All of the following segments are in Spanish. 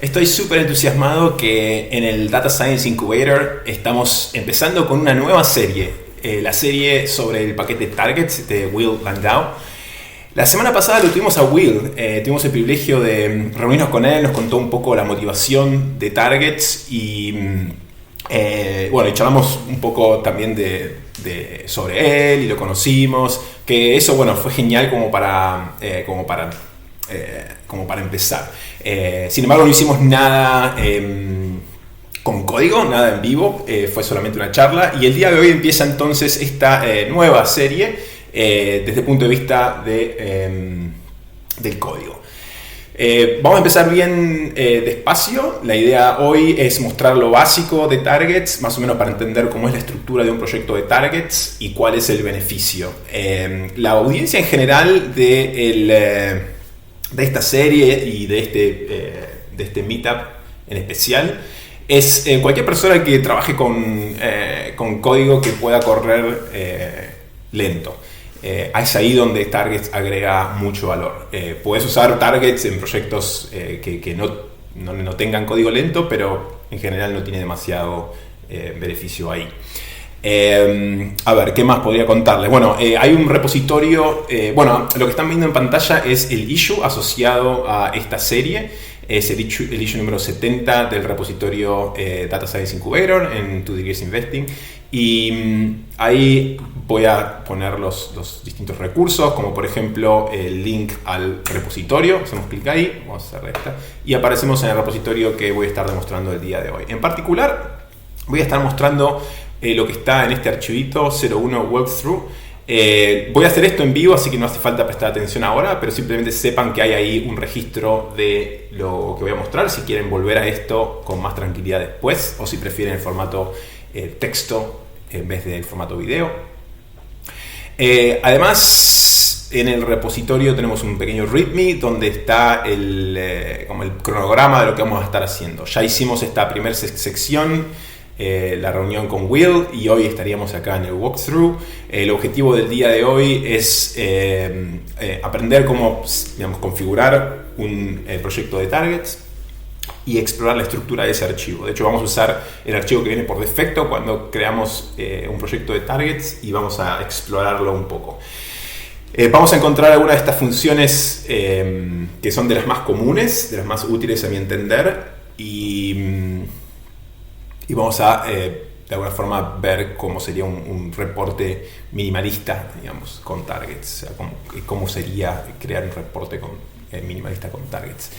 Estoy súper entusiasmado que en el Data Science Incubator estamos empezando con una nueva serie, la serie sobre el paquete Targets de Will Landau. La semana pasada lo tuvimos a Will, tuvimos el privilegio de reunirnos con él, nos contó un poco la motivación de Targets y y charlamos un poco también sobre él y lo conocimos, que eso fue genial como para empezar. Sin embargo, no hicimos nada con código, nada en vivo, fue solamente una charla. Y el día de hoy empieza entonces esta nueva serie desde el punto de vista del código. Vamos a empezar bien despacio. La idea hoy es mostrar lo básico de Targets, más o menos para entender cómo es la estructura de un proyecto de Targets y cuál es el beneficio. La audiencia en general de esta serie y de este meetup en especial es cualquier persona que trabaje con código que pueda correr lento. Es ahí donde Targets agrega mucho valor. Puedes usar Targets en proyectos que no tengan código lento, pero en general no tiene demasiado beneficio ahí. A ver, ¿qué más podría contarles? Hay un repositorio, lo que están viendo en pantalla es el issue asociado a esta serie. Es el issue número 70 del repositorio Data Science Incubator en 2 Degrees Investing. Y ahí voy a poner los distintos recursos, como por ejemplo el link al repositorio. Hacemos clic ahí, vamos a hacer esta, y aparecemos en el repositorio que voy a estar demostrando el día de hoy. En particular, voy a estar mostrando lo que está en este archivito 01 walkthrough. Voy a hacer esto en vivo, así que no hace falta prestar atención ahora, pero simplemente sepan que hay ahí un registro de lo que voy a mostrar, si quieren volver a esto con más tranquilidad después, o si prefieren el formato texto en vez del formato video. Además, en el repositorio tenemos un pequeño readme donde está como el cronograma de lo que vamos a estar haciendo. Ya hicimos esta primera sección, la reunión con Will, y hoy estaríamos acá en el walkthrough. El objetivo del día de hoy es aprender cómo, configurar un proyecto de Targets y explorar la estructura de ese archivo. De hecho, vamos a usar el archivo que viene por defecto cuando creamos un proyecto de Targets y vamos a explorarlo un poco. Vamos a encontrar algunas de estas funciones que son de las más comunes, de las más útiles a mi entender, y vamos a de alguna forma ver cómo sería un reporte minimalista, digamos, con Targets, o sea, cómo sería crear un reporte minimalista con Targets.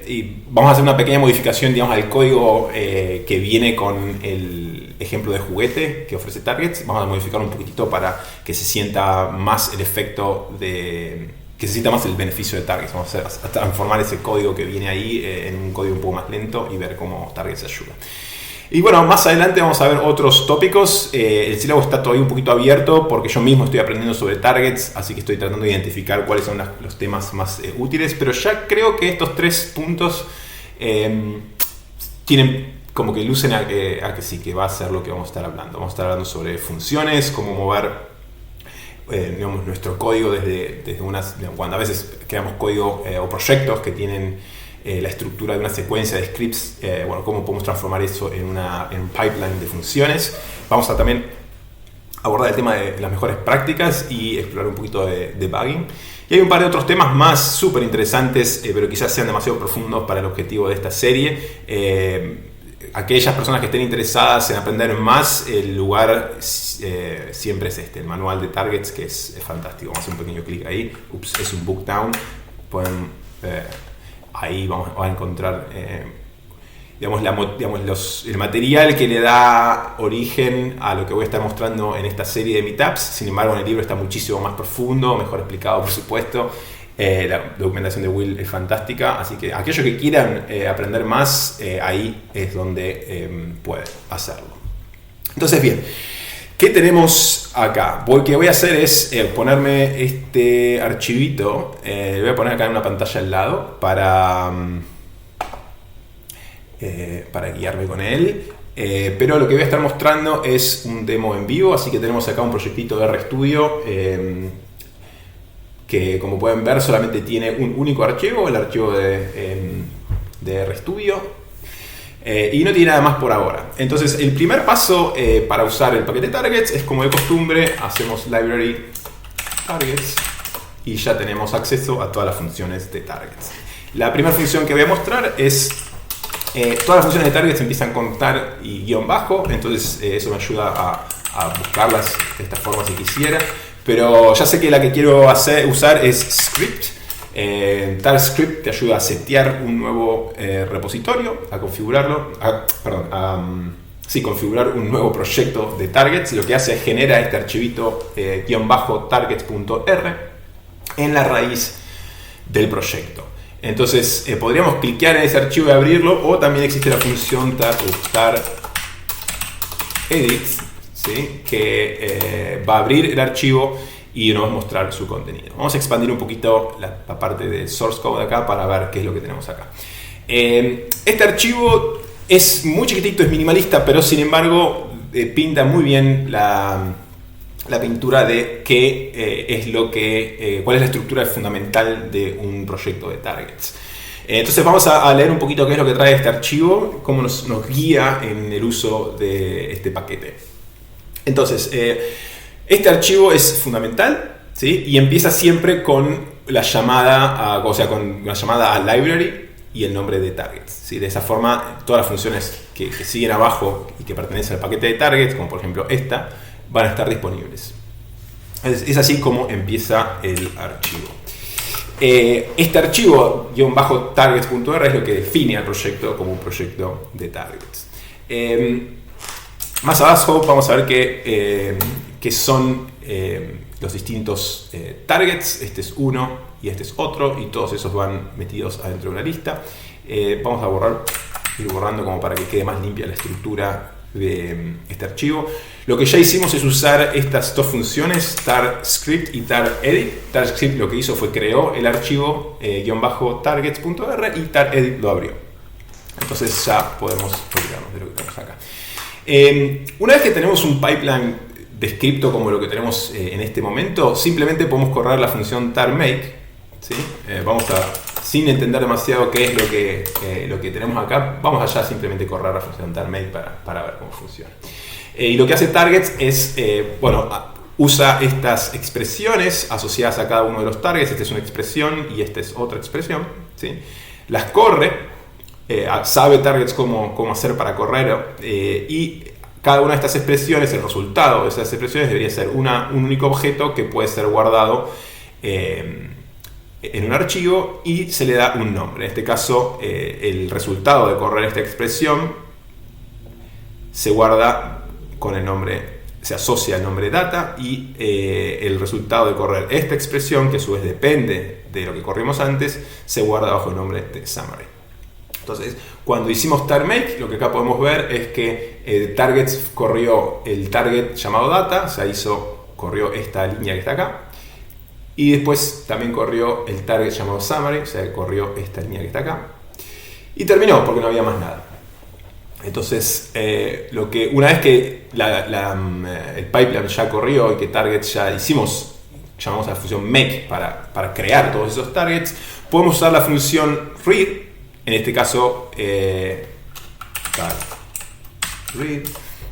Y vamos a hacer una pequeña modificación, digamos, al código que viene con el ejemplo de juguete que ofrece Targets. Vamos a modificar un poquitito para que se sienta más el efecto que se sienta más el beneficio de Targets. Vamos a transformar ese código que viene ahí en un código un poco más lento y ver cómo Targets ayuda. Y más adelante vamos a ver otros tópicos. El sílabo está todavía un poquito abierto porque yo mismo estoy aprendiendo sobre Targets, así que estoy tratando de identificar cuáles son los temas más útiles, pero ya creo que estos 3 puntos tienen como que lucen a que sí, que va a ser lo que vamos a estar hablando. Vamos a estar hablando sobre funciones, cómo mover nuestro código desde cuando a veces creamos código o proyectos que tienen la estructura de una secuencia de scripts, cómo podemos transformar eso en un pipeline de funciones. Vamos a también abordar el tema de las mejores prácticas y explorar un poquito de debugging. Y hay un par de otros temas más súper interesantes, pero quizás sean demasiado profundos para el objetivo de esta serie. Aquellas personas que estén interesadas en aprender más, el lugar siempre es el manual de Targets, que es fantástico. Vamos a hacer un pequeño clic ahí. Es un book down. Pueden ahí van a encontrar el material que le da origen a lo que voy a estar mostrando en esta serie de meetups. Sin embargo, en el libro está muchísimo más profundo, mejor explicado, por supuesto. La documentación de Will es fantástica, así que aquellos que quieran aprender más, ahí es donde pueden hacerlo. Entonces, bien, ¿qué tenemos acá? Lo que voy a hacer es ponerme este archivito, lo voy a poner acá en una pantalla al lado para guiarme con él. Pero lo que voy a estar mostrando es un demo en vivo, así que tenemos acá un proyectito de RStudio que, como pueden ver, solamente tiene un único archivo, el archivo de de RStudio. Y no tiene nada más por ahora. Entonces el primer paso para usar el paquete targets es, como de costumbre, hacemos library targets y ya tenemos acceso a todas las funciones de targets. La primera función que voy a mostrar es todas las funciones de targets empiezan con tar y guión bajo, entonces eso me ayuda a buscarlas de esta forma si quisiera, pero ya sé que la que quiero usar es script. Tar script te ayuda a setear un nuevo repositorio, a configurarlo, configurar un nuevo proyecto de targets. Lo que hace es genera este archivito targets.r en la raíz del proyecto. Entonces podríamos cliquear en ese archivo y abrirlo, o también existe la función tar edit, ¿sí? Que va a abrir el archivo y nos va a mostrar su contenido. Vamos a expandir un poquito la parte del source code acá para ver qué es lo que tenemos acá. Este archivo es muy chiquitito, es minimalista, pero sin embargo pinta muy bien la pintura de qué es cuál es la estructura fundamental de un proyecto de targets. Entonces vamos a leer un poquito qué es lo que trae este archivo, cómo nos guía en el uso de este paquete. Entonces, este archivo es fundamental, ¿sí? Y empieza siempre con la llamada a library y el nombre de targets, ¿sí? De esa forma, todas las funciones que siguen abajo y que pertenecen al paquete de targets, como por ejemplo esta, van a estar disponibles. Es así como empieza el archivo. Este archivo -targets.r es lo que define al proyecto como un proyecto de targets. Más abajo vamos a ver que son los distintos targets. Este es uno y este es otro, y todos esos van metidos adentro de una lista. Vamos a ir borrando como para que quede más limpia la estructura de este archivo. Lo que ya hicimos es usar estas dos funciones, tar script y tar edit. Tar script lo que hizo fue creó el archivo -targets.r y tar edit lo abrió. Entonces ya podemos olvidarnos de lo que tenemos acá. Una vez que tenemos un pipeline descripto como lo que tenemos en este momento, simplemente podemos correr la función tar make, ¿sí? Sin entender demasiado qué es lo que tenemos acá, vamos allá simplemente correr la función tar make para ver cómo funciona. Y lo que hace targets es, usa estas expresiones asociadas a cada uno de los targets. Esta es una expresión y esta es otra expresión, ¿sí? Las corre. Sabe targets cómo hacer para correr, y cada una de estas expresiones, el resultado de esas expresiones debería ser un único objeto que puede ser guardado en un archivo y se le da un nombre. En este caso, el resultado de correr esta expresión se guarda con el nombre, se asocia al nombre data, y el resultado de correr esta expresión, que a su vez depende de lo que corrimos antes, se guarda bajo el nombre de summary. Entonces, cuando hicimos tar make, lo que acá podemos ver es que targets corrió el target llamado data, o sea, corrió esta línea que está acá, y después también corrió el target llamado summary, o sea, corrió esta línea que está acá, y terminó porque no había más nada. Entonces, una vez que el pipeline ya corrió y que targets ya llamamos a la función make para crear todos esos targets, podemos usar la función read. En este caso, read.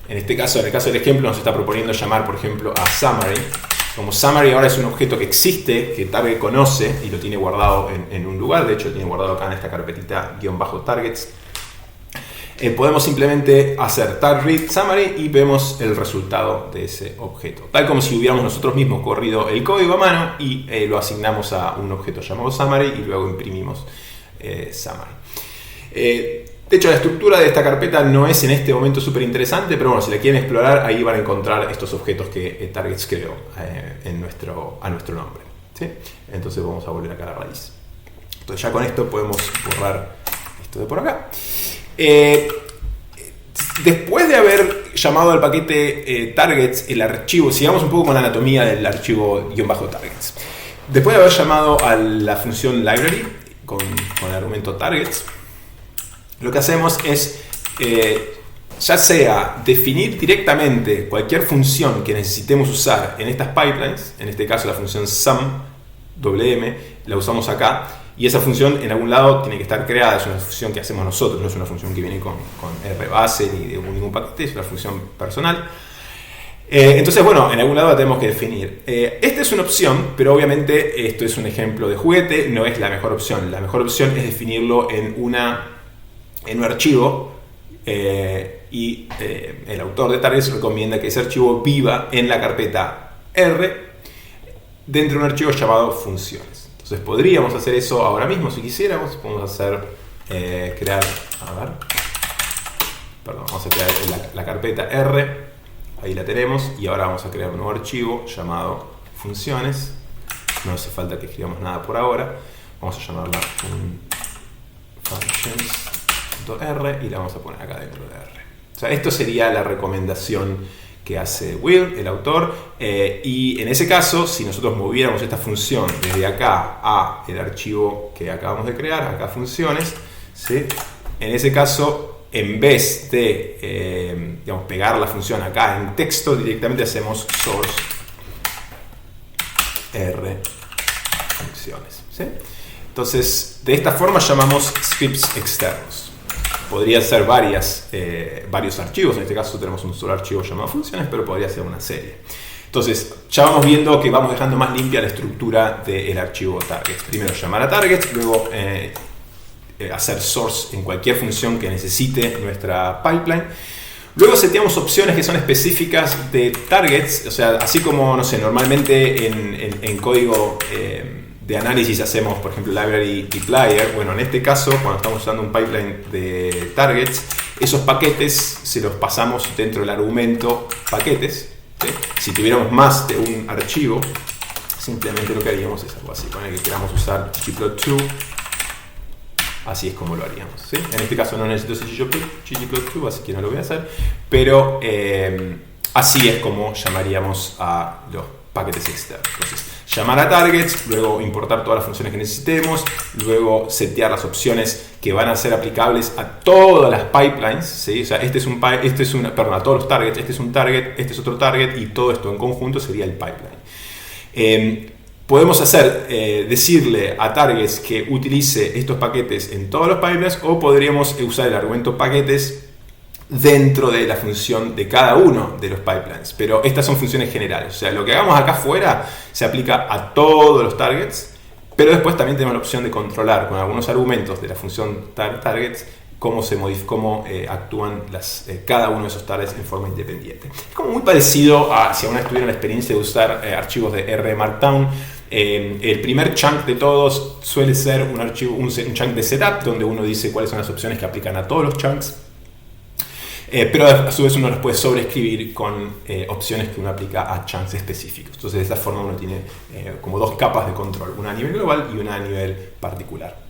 En el caso del ejemplo, nos está proponiendo llamar, por ejemplo, a summary. Como summary ahora es un objeto que existe, que target conoce y lo tiene guardado en un lugar. De hecho, lo tiene guardado acá en esta carpetita -targets. Podemos simplemente hacer tar read summary y vemos el resultado de ese objeto. Tal como si hubiéramos nosotros mismos corrido el código a mano y lo asignamos a un objeto llamado summary y luego imprimimos summary. De hecho, la estructura de esta carpeta no es en este momento súper interesante, pero bueno, si la quieren explorar, ahí van a encontrar estos objetos que Targets creó a nuestro nombre, ¿sí? Entonces vamos a volver acá a la raíz. Entonces ya con esto podemos borrar esto de por acá. Después de haber llamado al paquete targets, el archivo, sigamos un poco con la anatomía del archivo -targets. Después de haber llamado a la función library con el argumento targets, lo que hacemos es ya sea definir directamente cualquier función que necesitemos usar en estas pipelines, en este caso la función sum, WM, la usamos acá, Y esa función en algún lado tiene que estar creada, es una función que hacemos nosotros, no es una función que viene con rbase ni de ningún paquete, es una función personal. Entonces, bueno, en algún lado la tenemos que definir. Esta es una opción, pero obviamente esto es un ejemplo de juguete, no es la mejor opción. La mejor opción es definirlo en un archivo y el autor de targets recomienda que ese archivo viva en la carpeta R dentro de un archivo llamado funciones. Entonces podríamos hacer eso ahora mismo si quisiéramos. Podemos hacer vamos a crear la carpeta R. Ahí la tenemos y ahora vamos a crear un nuevo archivo llamado funciones. No hace falta que escribamos nada por ahora. Vamos a llamarla functions.r y la vamos a poner acá dentro de R. O sea, esto sería la recomendación que hace Will, el autor, y en ese caso, si nosotros moviéramos esta función desde acá a el archivo que acabamos de crear, acá funciones, ¿sí? En ese caso, en vez de pegar la función acá en texto, directamente hacemos source R funciones, ¿sí? Entonces, de esta forma llamamos scripts externos. Podría ser varios archivos, en este caso tenemos un solo archivo llamado funciones, pero podría ser una serie. Entonces, ya vamos viendo que vamos dejando más limpia la estructura del archivo target. Primero llamar a target, luego hacer source en cualquier función que necesite nuestra pipeline. Luego seteamos opciones que son específicas de targets, o sea, así como, no sé, normalmente en código de análisis hacemos, por ejemplo, library dplyr. Bueno, en este caso, cuando estamos usando un pipeline de targets, esos paquetes se los pasamos dentro del argumento paquetes, ¿sí? Si tuviéramos más de un archivo, simplemente lo que haríamos es algo así. Poner que queramos usar ggplot2, así es como lo haríamos, ¿sí? En este caso no necesito ggplot2, así que no lo voy a hacer, pero así es como llamaríamos a los paquetes externos. Entonces, llamar a targets, luego importar todas las funciones que necesitemos, luego setear las opciones que van a ser aplicables a todas las pipelines, ¿sí? O sea, a todos los targets, este es un target, este es otro target y todo esto en conjunto sería el pipeline. Podemos decirle a targets que utilice estos paquetes en todos los pipelines, o podríamos usar el argumento paquetes dentro de la función de cada uno de los pipelines, pero estas son funciones generales. O sea, lo que hagamos acá afuera se aplica a todos los targets, pero después también tenemos la opción de controlar con algunos argumentos de la función targets cómo actúan cada uno de esos targets en forma independiente. Es como muy parecido a si aún tuvieron la experiencia de usar archivos de R Markdown. El primer chunk de todos suele ser un chunk de setup, donde uno dice cuáles son las opciones que aplican a todos los chunks. Pero a su vez uno los puede sobreescribir con opciones que uno aplica a chunks específicos. Entonces de esta forma uno tiene como dos capas de control, una a nivel global y una a nivel particular.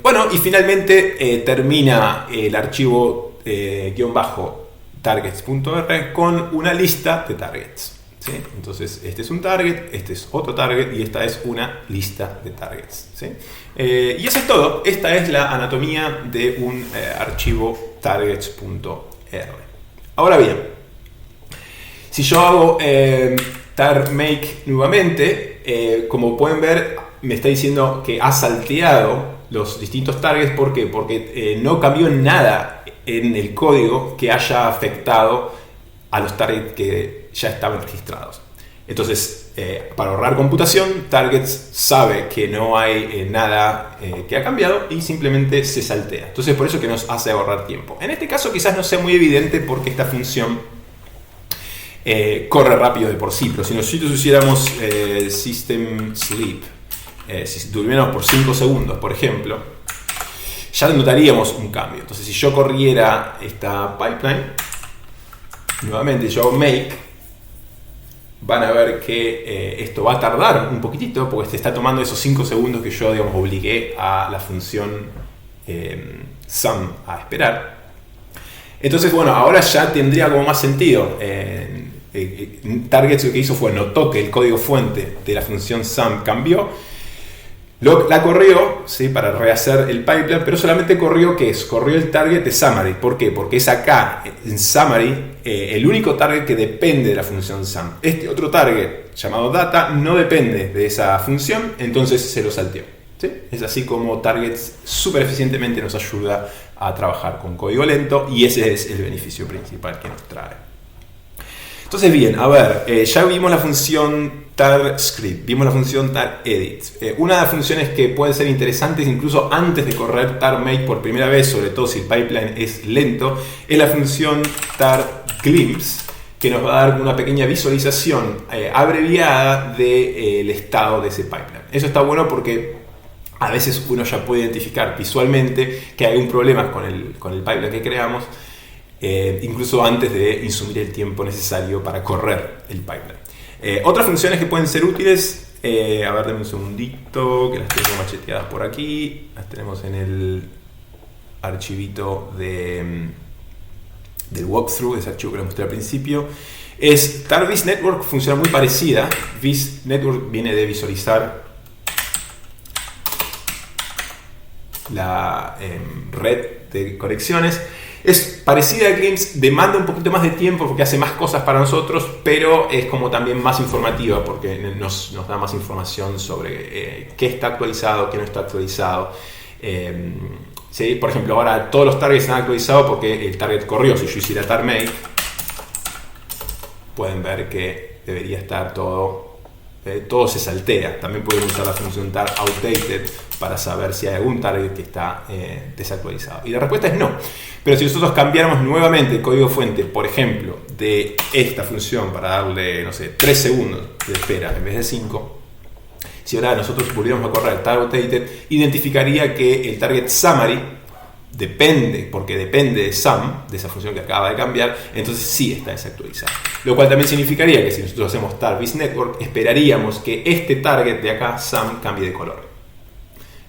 Bueno, y finalmente termina el archivo targets.r con una lista de targets, ¿sí? Entonces este es un target, este es otro target y esta es una lista de targets, ¿sí? Y eso es todo. Esta es la anatomía de un archivo targets.r. Ahora bien, si yo hago tar make nuevamente, como pueden ver, me está diciendo que ha salteado los distintos targets. ¿Por qué? Porque no cambió nada en el código que haya afectado a los targets que ya estaban registrados. Entonces, para ahorrar computación, targets sabe que no hay nada que ha cambiado y simplemente se saltea. Entonces, por eso que nos hace ahorrar tiempo. En este caso quizás no sea muy evidente porque esta función corre rápido de por sí, pero si nosotros hiciéramos system sleep, si durmiéramos por 5 segundos, por ejemplo, ya notaríamos un cambio. Entonces, si yo corriera esta pipeline, nuevamente yo hago make, van a ver que esto va a tardar un poquitito porque se está tomando esos 5 segundos que yo, obligué a la función sum a esperar. Entonces, bueno, ahora ya tendría como más sentido. Targets lo que hizo fue notó que el código fuente de la función sum cambió. La corrió, ¿sí? Para rehacer el pipeline, pero solamente corrió, ¿qué es? Corrió el target de summary. ¿Por qué? Porque es acá, en summary, el único target que depende de la función sum. Este otro target, llamado data, no depende de esa función, entonces se lo salteó. ¿Sí? Es así como targets súper eficientemente nos ayuda a trabajar con código lento, y ese es el beneficio principal que nos trae. Entonces bien, a ver, ya vimos la función tar_script, vimos la función tar_edit. Una de las funciones que pueden ser interesantes incluso antes de correr tar_make por primera vez, sobre todo si el pipeline es lento, es la función tar_glimpse, que nos va a dar una pequeña visualización abreviada del estado de ese pipeline. Eso está bueno porque a veces uno ya puede identificar visualmente que hay un problema con el pipeline que creamos, incluso antes de insumir el tiempo necesario para correr el pipeline. Otras funciones que pueden ser útiles, a ver, denme un segundito, que las tengo macheteadas por aquí, las tenemos en el archivito del walkthrough, ese archivo que les mostré al principio. Es tar_visNetwork, funciona muy parecida. VisNetwork viene de visualizar la red de conexiones. Es parecida a Glimpse, demanda un poquito más de tiempo porque hace más cosas para nosotros, pero es como también más informativa porque nos da más información sobre qué está actualizado, qué no está actualizado. ¿Sí? Por ejemplo, ahora todos los targets están actualizados porque el target corrió. Si yo hiciera tar_make, pueden ver que debería estar todo se saltea. También pueden usar la función tar_outdated para saber si hay algún target que está desactualizado. Y la respuesta es no. Pero si nosotros cambiáramos nuevamente el código fuente, por ejemplo, de esta función para darle, no sé, 3 segundos de espera en vez de 5, si ahora nosotros volviéramos a correr tar_outdated, identificaría que el target summary porque depende de sum, de esa función que acaba de cambiar, entonces sí está desactualizado. Lo cual también significaría que si nosotros hacemos tar_visNetwork, esperaríamos que este target de acá, sum, cambie de color.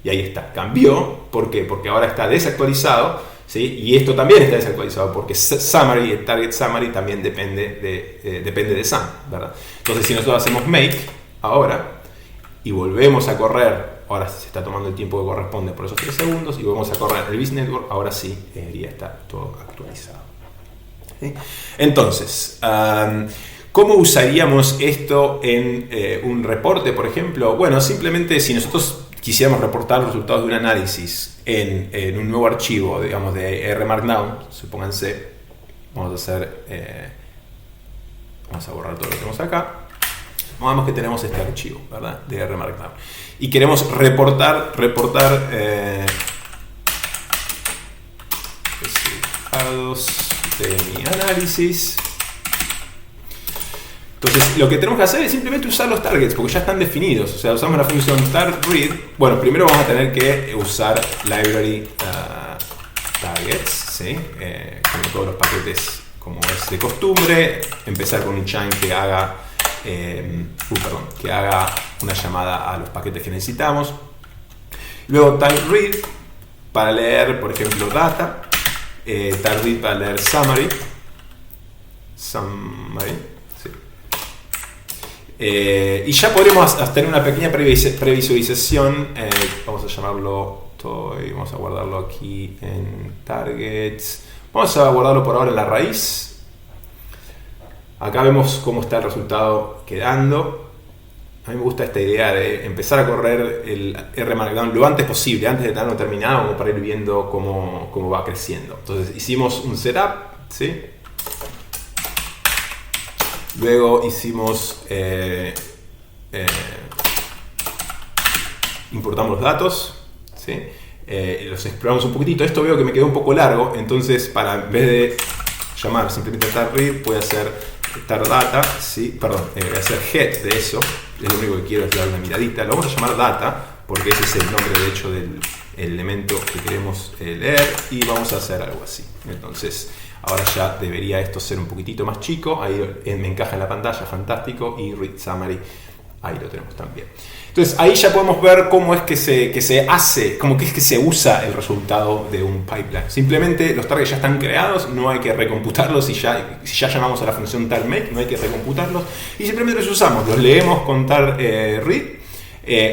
Y ahí está, cambió. ¿Por qué? Porque ahora está desactualizado, ¿sí? Y esto también está desactualizado porque summary, el target summary también depende de sum, ¿verdad? Entonces si nosotros hacemos make ahora y volvemos a correr, ahora se está tomando el tiempo que corresponde por esos 3 segundos, y volvemos a correr el visNetwork, ahora sí debería estar todo actualizado. ¿Sí? Entonces, ¿cómo usaríamos esto en un reporte, por ejemplo? Bueno, simplemente si nosotros quisiéramos reportar los resultados de un análisis en un nuevo archivo, digamos de R Markdown, supónganse, vamos a borrar todo lo que tenemos acá. Supongamos que tenemos este archivo, ¿verdad? De R Markdown. Y queremos reportar resultados de mi análisis. Entonces, lo que tenemos que hacer es simplemente usar los targets, porque ya están definidos. O sea, usamos la función tar_read. Bueno, primero vamos a tener que usar library targets, ¿sí? Como todos los paquetes, como es de costumbre. Empezar con un chain que haga una llamada a los paquetes que necesitamos. Luego tar_read para leer, por ejemplo, data. Tar_read para leer summary. Sí. Y ya podremos tener una pequeña previsualización. Vamos a llamarlo, vamos a guardarlo aquí en targets. Vamos a guardarlo por ahora en la raíz. Acá vemos cómo está el resultado quedando. A mí me gusta esta idea de empezar a correr el R Markdown lo antes posible, antes de tenerlo terminado, como para ir viendo cómo va creciendo. Entonces hicimos un setup, ¿sí? Luego hicimos importamos los datos, ¿sí? Los exploramos un poquitito. Esto veo que me quedó un poco largo, entonces en vez de llamar simplemente tar_read, voy a hacer tar_data, ¿sí? Voy a hacer head de eso. Es lo único que quiero, es darle una miradita. Lo vamos a llamar data, porque ese es el nombre de hecho del elemento que queremos leer, y vamos a hacer algo así. Entonces, ahora ya debería esto ser un poquitito más chico. Ahí me encaja en la pantalla, fantástico. Y read summary, ahí lo tenemos también. Entonces ahí ya podemos ver cómo es que se hace, cómo es que se usa el resultado de un pipeline. Simplemente los targets ya están creados, no hay que recomputarlos. Si ya llamamos a la función tar_make, no hay que recomputarlos, y simplemente los usamos, los leemos con tar_read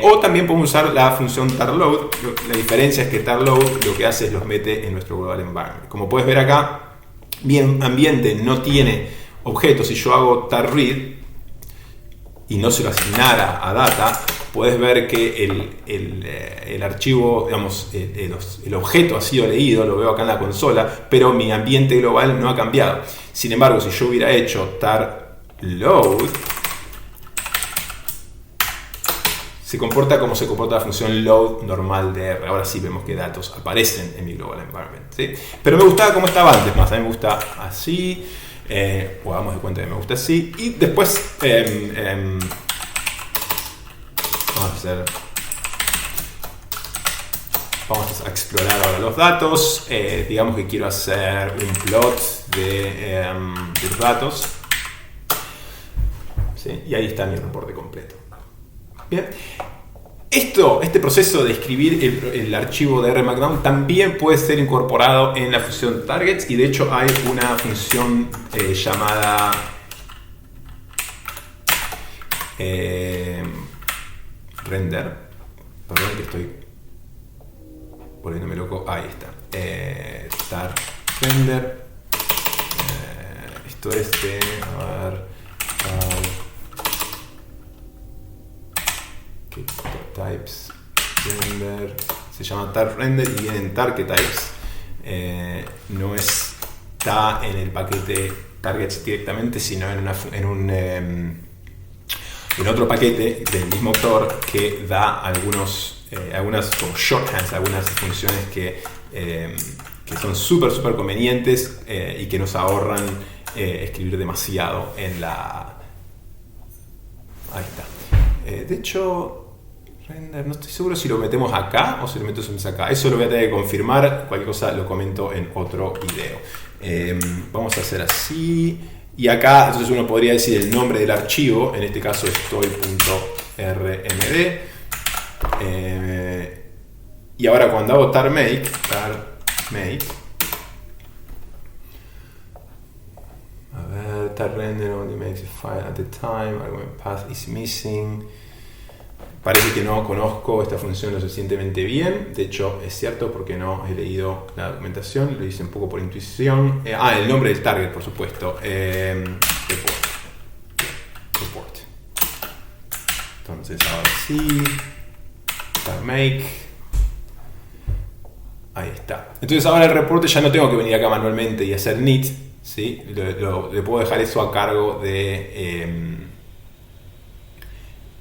O también podemos usar la función tarload. La diferencia es que tarload lo que hace es los mete en nuestro global environment. Como puedes ver acá, mi ambiente no tiene objetos. Si yo hago tarread y no se lo asignara a data, puedes ver que el archivo, digamos, el objeto ha sido leído, lo veo acá en la consola, pero mi ambiente global no ha cambiado. Sin embargo, si yo hubiera hecho tarload, se comporta como se comporta la función load normal de R. Ahora sí vemos que datos aparecen en mi global environment, ¿sí? Pero me gustaba como estaba antes más. A mí me gusta así. O hagamos de cuenta que me gusta así. Y después vamos a explorar ahora los datos. Digamos que quiero hacer un plot de los datos. ¿Sí? Y ahí está mi reporte completo. Bien. Este proceso de escribir el archivo de R Markdown también puede ser incorporado en la función targets, y de hecho hay una función llamada render. Perdón que estoy volviéndome loco. Ahí está. Tar render. Esto es de, a ver, types render, se llama tar render y viene en target types. No está en el paquete targets directamente, sino en otro paquete del mismo autor que da algunas como shorthands, algunas funciones que son súper convenientes y que nos ahorran escribir demasiado en la... Ahí está. De hecho, render, no estoy seguro si lo metemos acá o si lo metemos acá. Eso lo voy a tener que confirmar. Cualquier cosa lo comento en otro video. Vamos a hacer así. Y acá, entonces uno podría decir el nombre del archivo. En este caso es toy.rmd. Y ahora cuando hago tar make, tar render only makes a file at a time, argument path is missing. Parece que no conozco esta función lo suficientemente bien. De hecho, es cierto porque no he leído la documentación. Lo hice un poco por intuición. El nombre del target, por supuesto. Report. Entonces, ahora sí. Tar make. Ahí está. Entonces, ahora el reporte ya no tengo que venir acá manualmente y hacer init. ¿Sí? Le puedo dejar eso a cargo de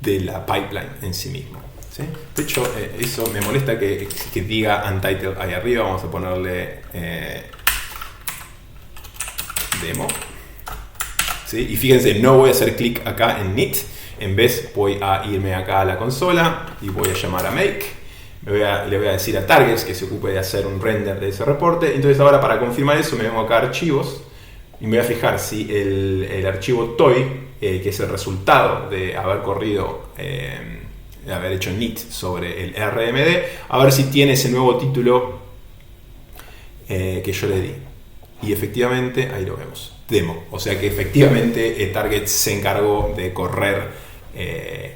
la pipeline en sí mismo, ¿sí? De hecho, eso me molesta que diga untitled ahí arriba. Vamos a ponerle demo, ¿sí? Y fíjense, no voy a hacer clic acá en init. En vez voy a irme acá a la consola y voy a llamar a make. Le voy a decir a targets que se ocupe de hacer un render de ese reporte. Entonces ahora, para confirmar eso, me vengo acá a archivos y me voy a fijar si el archivo toy, que es el resultado de haber corrido, de haber hecho init sobre el RMD, a ver si tiene ese nuevo título que yo le di. Y efectivamente, ahí lo vemos, demo. O sea que efectivamente Target se encargó de correr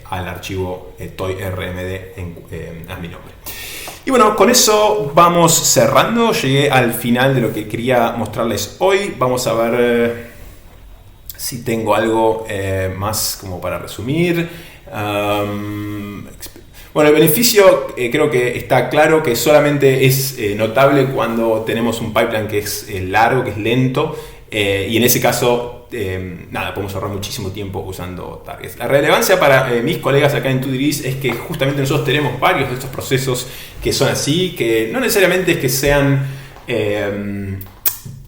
al archivo toy RMD a mi nombre. Y bueno, con eso vamos cerrando. Llegué al final de lo que quería mostrarles hoy. Vamos a ver si tengo algo más como para resumir. Bueno, el beneficio creo que está claro, que solamente es notable cuando tenemos un pipeline que es largo, que es lento. Y en ese caso, podemos ahorrar muchísimo tiempo usando targets. La relevancia para mis colegas acá en TuDegrees es que justamente nosotros tenemos varios de estos procesos que son así, que no necesariamente es que sean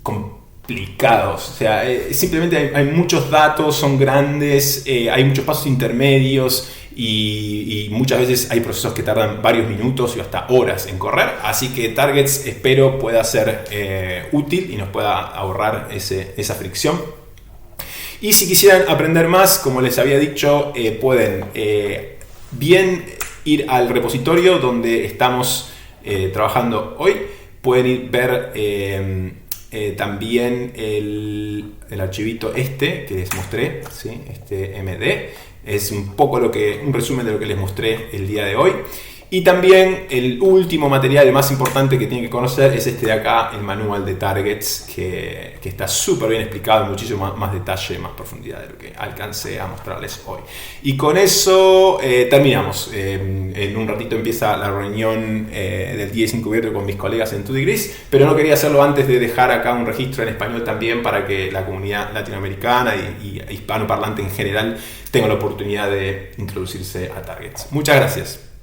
complicados. O sea, simplemente hay muchos datos, son grandes, hay muchos pasos intermedios y muchas veces hay procesos que tardan varios minutos y hasta horas en correr. Así que Targets espero pueda ser útil y nos pueda ahorrar esa fricción. Y si quisieran aprender más, como les había dicho, pueden bien ir al repositorio donde estamos trabajando hoy. Pueden ver también el archivito que les mostré, ¿sí? Este MD, es un poco un resumen de lo que les mostré el día de hoy. Y también el último material, el más importante que tienen que conocer, es este de acá, el manual de targets, que está súper bien explicado, en muchísimo más detalle, más profundidad de lo que alcancé a mostrarles hoy. Y con eso terminamos. En un ratito empieza la reunión del 10 encubierto con mis colegas en 2 Degrees, pero no quería hacerlo antes de dejar acá un registro en español también para que la comunidad latinoamericana y hispanoparlante en general tenga la oportunidad de introducirse a targets. Muchas gracias.